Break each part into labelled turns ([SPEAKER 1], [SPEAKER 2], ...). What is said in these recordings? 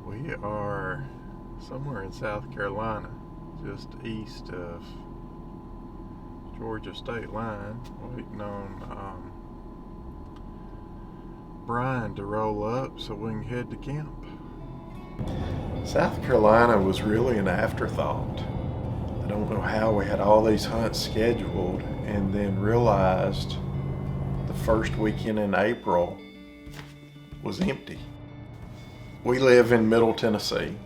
[SPEAKER 1] We are somewhere in South Carolina, just east of Georgia state line, waiting on Brian to roll up so we can head to camp. South Carolina was really an afterthought. I don't know how we had all these hunts scheduled and then realized the first weekend in April was empty. We live in Middle Tennessee.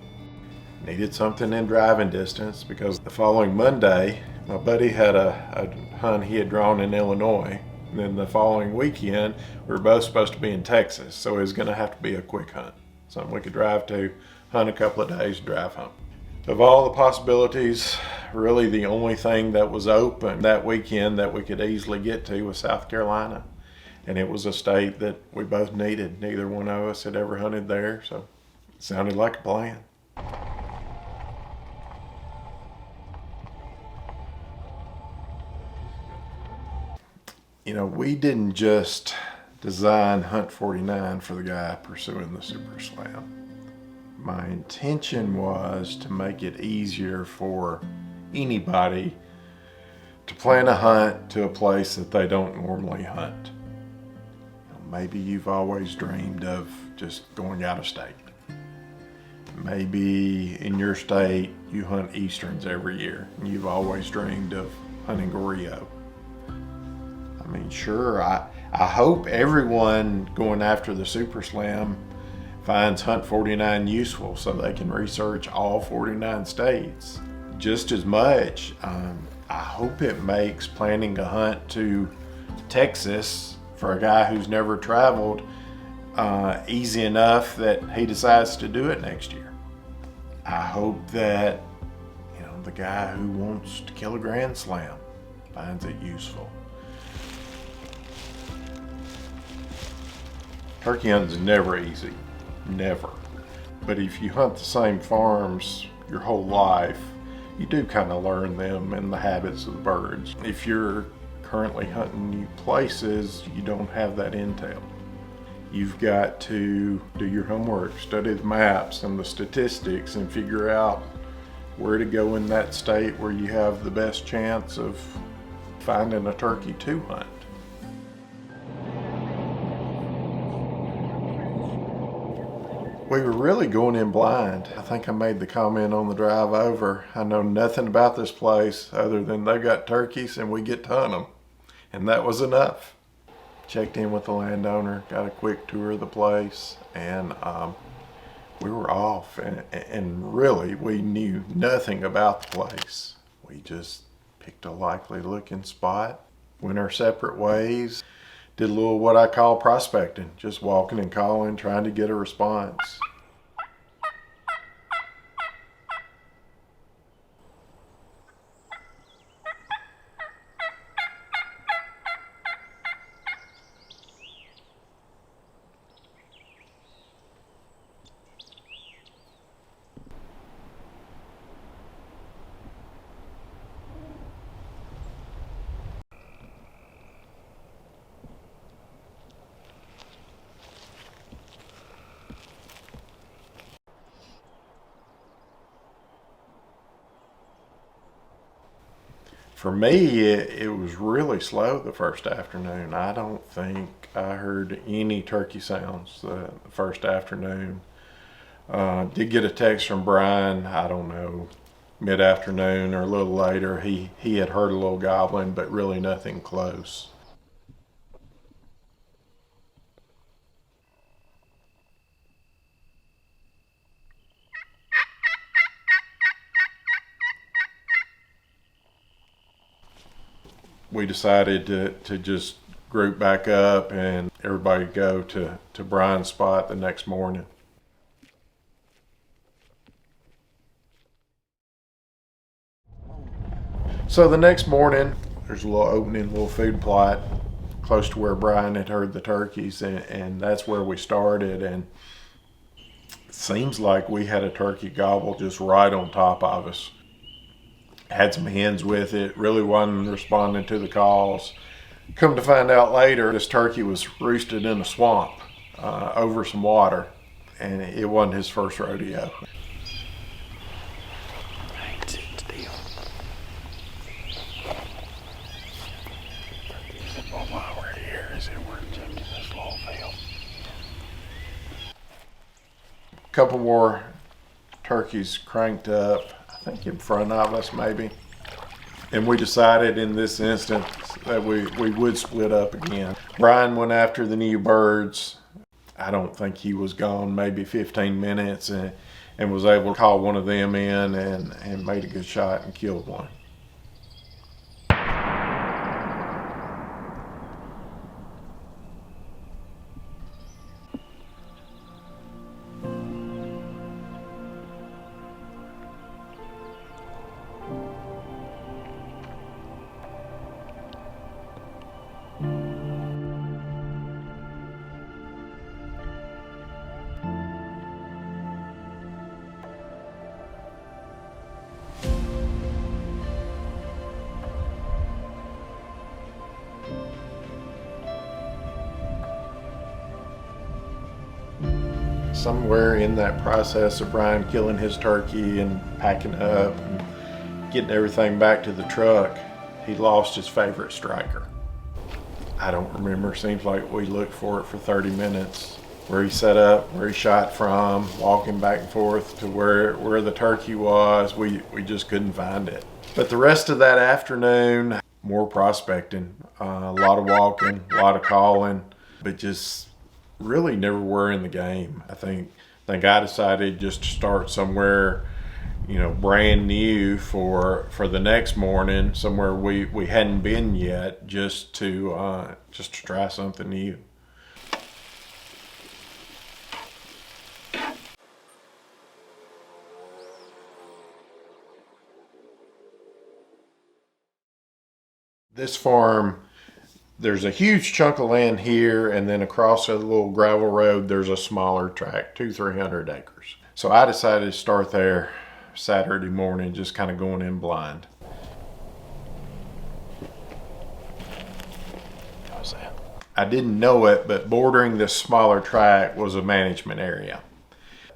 [SPEAKER 1] Needed something in driving distance because the following Monday, my buddy had a hunt he had drawn in Illinois. And then the following weekend, we were both supposed to be in Texas, so it was going to have to be a quick hunt. Something we could drive to, hunt a couple of days, drive home. Of all the possibilities, really the only thing that was open that weekend that we could easily get to was South Carolina. And it was a state that we both needed. Neither one of us had ever hunted there, so it sounded like a plan. You know, we didn't just design Hunt 49 for the guy pursuing the Super Slam. My intention was to make it easier for anybody to plan a hunt to a place that they don't normally hunt. Maybe you've always dreamed of just going out of state. Maybe in your state you hunt Easterns every year and you've always dreamed of hunting Goreo. I mean, sure, I hope everyone going after the Super Slam finds Hunt 49 useful so they can research all 49 states. Just as much, I hope it makes planning a hunt to Texas for a guy who's never traveled easy enough that he decides to do it next year. I hope that, the guy who wants to kill a Grand Slam finds it useful. Turkey hunting is never easy, never. But if you hunt the same farms your whole life, you do kind of learn them and the habits of the birds. If you're currently hunting new places, you don't have that intel. You've got to do your homework, study the maps and the statistics, and figure out where to go in that state where you have the best chance of finding a turkey to hunt. We were really going in blind. I think I made the comment on the drive over. I know nothing about this place other than they've got turkeys and we get to hunt them. And that was enough. Checked in with the landowner, got a quick tour of the place, and we were off. And really, we knew nothing about the place. We just picked a likely looking spot, went our separate ways, did a little what I call prospecting, just walking and calling, trying to get a response. For me, it was really slow the first afternoon. I don't think I heard any turkey sounds the first afternoon. Did get a text from Brian, I don't know, mid-afternoon or a little later. He had heard a little gobbling, but really nothing close. We decided to just group back up and everybody go to Brian's spot the next morning. So the next morning, there's a little opening, a little food plot close to where Brian had heard the turkeys, and that's where we started. And it seems like we had a turkey gobble just right on top of us. Had some hens with it, really wasn't responding to the calls. Come to find out later, this turkey was roosted in a swamp over some water. and it wasn't his first rodeo. While we're here, we're checking this little field. A couple more turkeys cranked up, I think in front of us maybe. And we decided in this instance that we would split up again. Brian went after the new birds. I don't think he was gone maybe 15 minutes and was able to call one of them in and made a good shot and killed one. Somewhere in that process of Brian killing his turkey and packing up and getting everything back to the truck, he lost his favorite striker. I don't remember, seems like we looked for it for 30 minutes. Where he set up, where he shot from, walking back and forth to where the turkey was, we just couldn't find it. But the rest of that afternoon, more prospecting, a lot of walking, a lot of calling, but just really never were in the game. I think I decided just to start somewhere, brand new for the next morning, somewhere we hadn't been yet, just to try something new. This farm, there's a huge chunk of land here, and then across a little gravel road, there's a smaller tract, 200-300 acres. So I decided to start there Saturday morning, just kind of going in blind. How's that? I didn't know it, but bordering this smaller tract was a management area.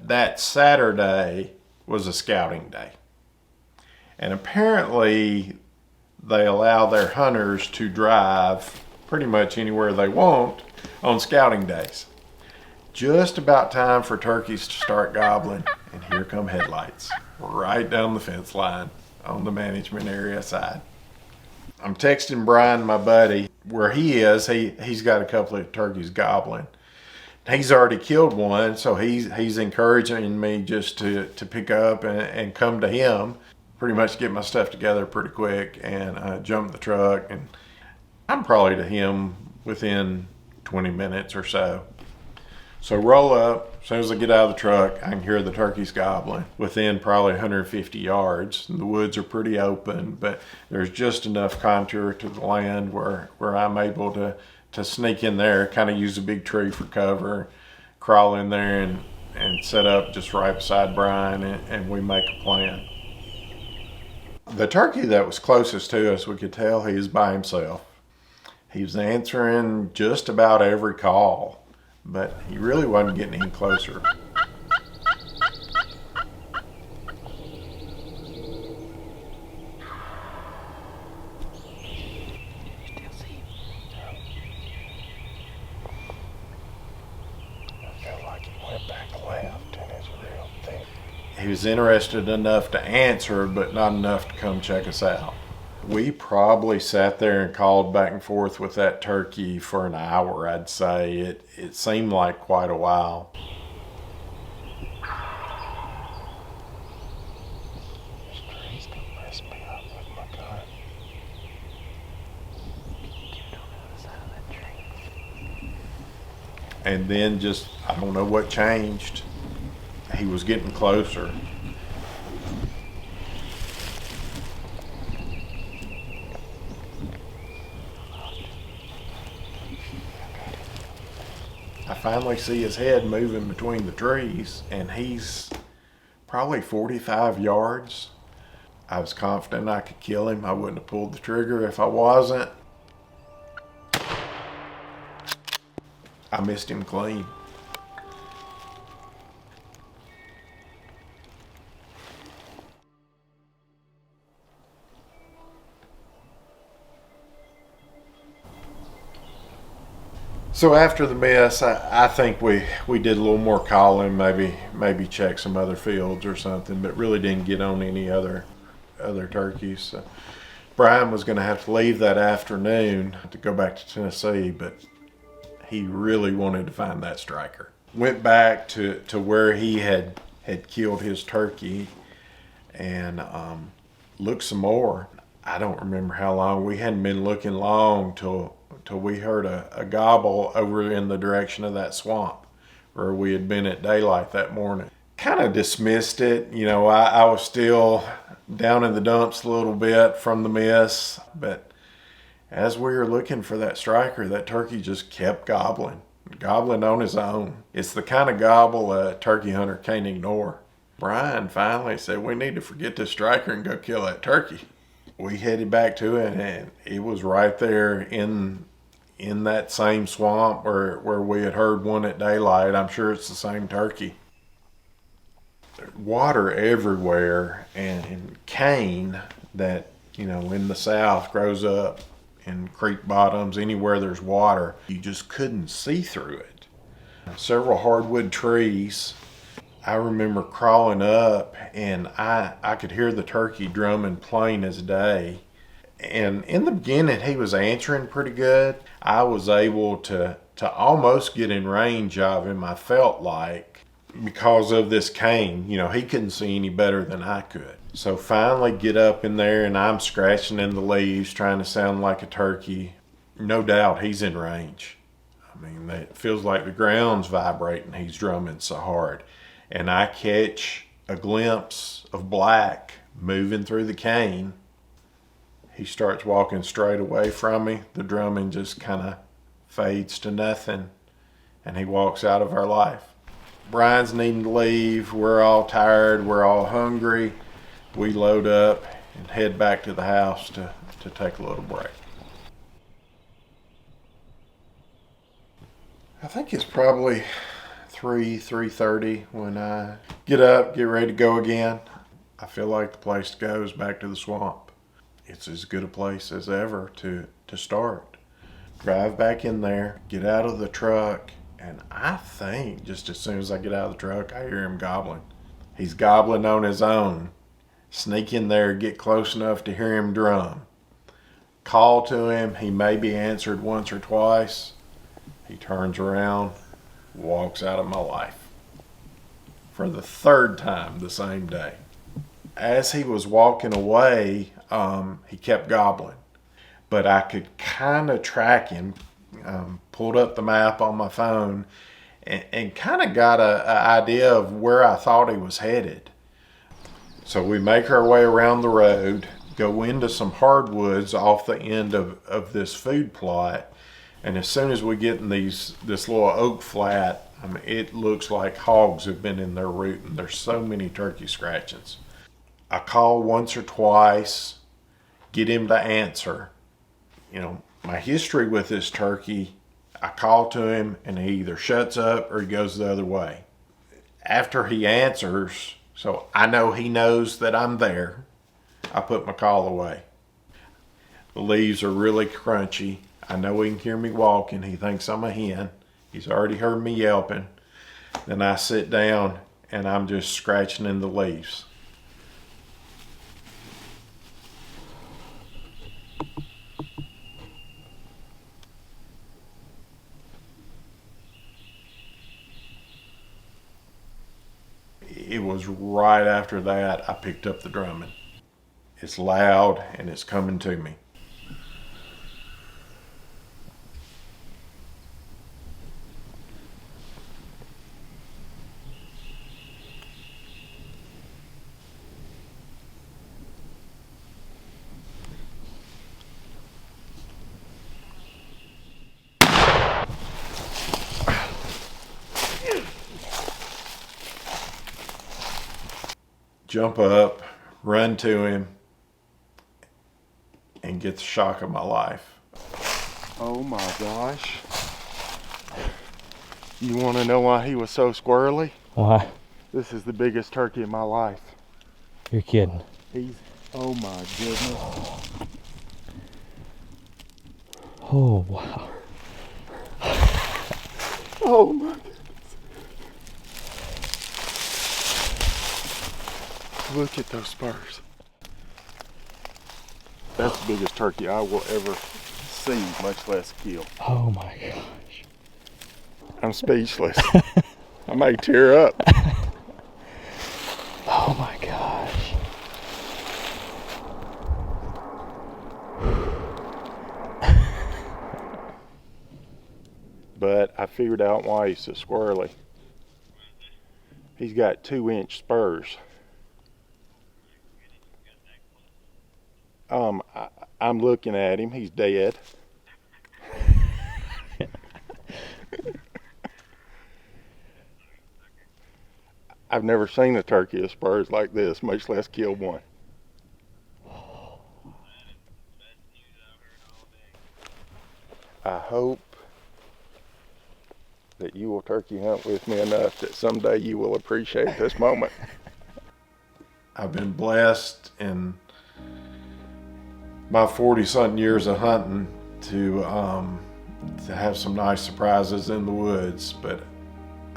[SPEAKER 1] That Saturday was a scouting day. And apparently they allow their hunters to drive pretty much anywhere they want on scouting days. Just about time for turkeys to start gobbling, and here come headlights right down the fence line on the management area side. I'm texting Brian, my buddy, where he is. He's got a couple of turkeys gobbling. He's already killed one, so he's encouraging me just to pick up and come to him, pretty much get my stuff together pretty quick and jump the truck. And I'm probably to him within 20 minutes or so. So roll up, as soon as I get out of the truck, I can hear the turkeys gobbling within probably 150 yards. And the woods are pretty open, but there's just enough contour to the land where I'm able to sneak in there, kind of use a big tree for cover, crawl in there and set up just right beside Brian, and we make a plan. The turkey that was closest to us, we could tell he was by himself. He was answering just about every call, but he really wasn't getting any closer. He was interested enough to answer, but not enough to come check us out. We probably sat there and called back and forth with that turkey for an hour, I'd say. It seemed like quite a while. And then just, I don't know what changed. He was getting closer. I finally see his head moving between the trees, and he's probably 45 yards. I was confident I could kill him. I wouldn't have pulled the trigger if I wasn't. I missed him clean. So after the miss, I think we did a little more calling, maybe check some other fields or something, but really didn't get on any other turkeys. So Brian was going to have to leave that afternoon to go back to Tennessee, but he really wanted to find that striker. Went back to where he had killed his turkey and looked some more. I don't remember how long. We hadn't been looking long till we heard a gobble over in the direction of that swamp where we had been at daylight that morning. Kind of dismissed it. You know, I was still down in the dumps a little bit from the miss, but as we were looking for that striker, that turkey just kept gobbling on his own. It's the kind of gobble a turkey hunter can't ignore. Brian finally said, we need to forget this striker and go kill that turkey. We headed back to it, and it was right there in that same swamp where we had heard one at daylight. I'm sure it's the same turkey. Water everywhere, and cane that, you know, in the South grows up in creek bottoms, anywhere there's water, you just couldn't see through it. Several hardwood trees. I remember crawling up, and I could hear the turkey drumming plain as day. And in the beginning, he was answering pretty good. I was able to almost get in range of him, I felt like, because of this cane. You know, he couldn't see any better than I could. So finally get up in there, and I'm scratching in the leaves, trying to sound like a turkey. No doubt he's in range. I mean, it feels like the ground's vibrating. He's drumming so hard. And I catch a glimpse of black moving through the cane. He starts walking straight away from me. The drumming just kind of fades to nothing, and he walks out of our life. Brian's needing to leave. We're all tired. We're all hungry. We load up and head back to the house to take a little break. I think it's probably 3:30 when I get up, get ready to go again. I feel like the place to go is back to the swamp. It's as good a place as ever to start. Drive back in there, get out of the truck, and I think just as soon as I get out of the truck, I hear him gobbling. He's gobbling on his own. Sneak in there, get close enough to hear him drum. Call to him, he maybe answered once or twice. He turns around, walks out of my life. For the third time the same day. As he was walking away, he kept gobbling. But I could kind of track him, pulled up the map on my phone, and kind of got an idea of where I thought he was headed. So we make our way around the road, go into some hardwoods off the end of this food plot, and as soon as we get in this little oak flat, I mean, it looks like hogs have been in there rooting. There's so many turkey scratchings. I call once or twice, get him to answer. You know, my history with this turkey, I call to him and he either shuts up or he goes the other way. After he answers, so I know he knows that I'm there, I put my call away. The leaves are really crunchy. I know he can hear me walking. He thinks I'm a hen. He's already heard me yelping. Then I sit down and I'm just scratching in the leaves. It was right after that I picked up the drumming. It's loud and it's coming to me. Jump up, run to him, and get the shock of my life.
[SPEAKER 2] Oh my gosh. You want to know why he was so squirrely?
[SPEAKER 3] Why?
[SPEAKER 2] This is the biggest turkey in my life.
[SPEAKER 3] You're kidding.
[SPEAKER 2] Oh my goodness.
[SPEAKER 3] Oh, wow.
[SPEAKER 2] Oh my goodness. Look at those spurs. That's the biggest turkey I will ever see, much less kill.
[SPEAKER 3] Oh my gosh.
[SPEAKER 2] I'm speechless. I may tear up.
[SPEAKER 3] Oh my gosh.
[SPEAKER 2] But I figured out why he's so squirrely. He's got 2-inch spurs. I'm looking at him. He's dead. I've never seen a turkey with spurs like this, much less kill one. I hope that you will turkey hunt with me enough that someday you will appreciate this moment.
[SPEAKER 1] I've been blessed in my 40-something years of hunting to have some nice surprises in the woods, but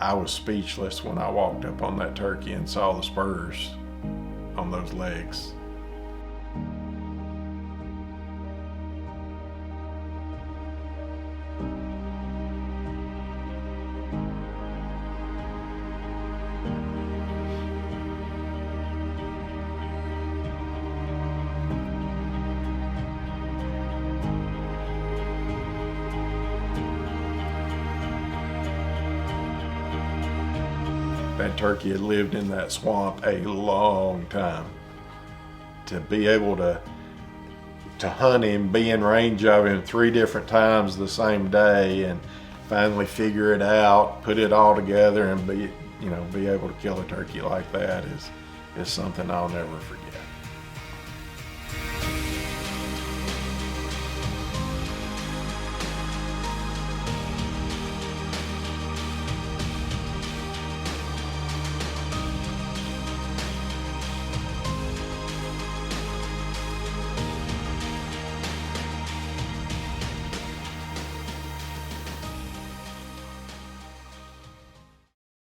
[SPEAKER 1] I was speechless when I walked up on that turkey and saw the spurs on those legs. That turkey had lived in that swamp a long time. To be able to hunt him, be in range of him 3 different times the same day, and finally figure it out, put it all together, and be able to kill a turkey like that is something I'll never forget.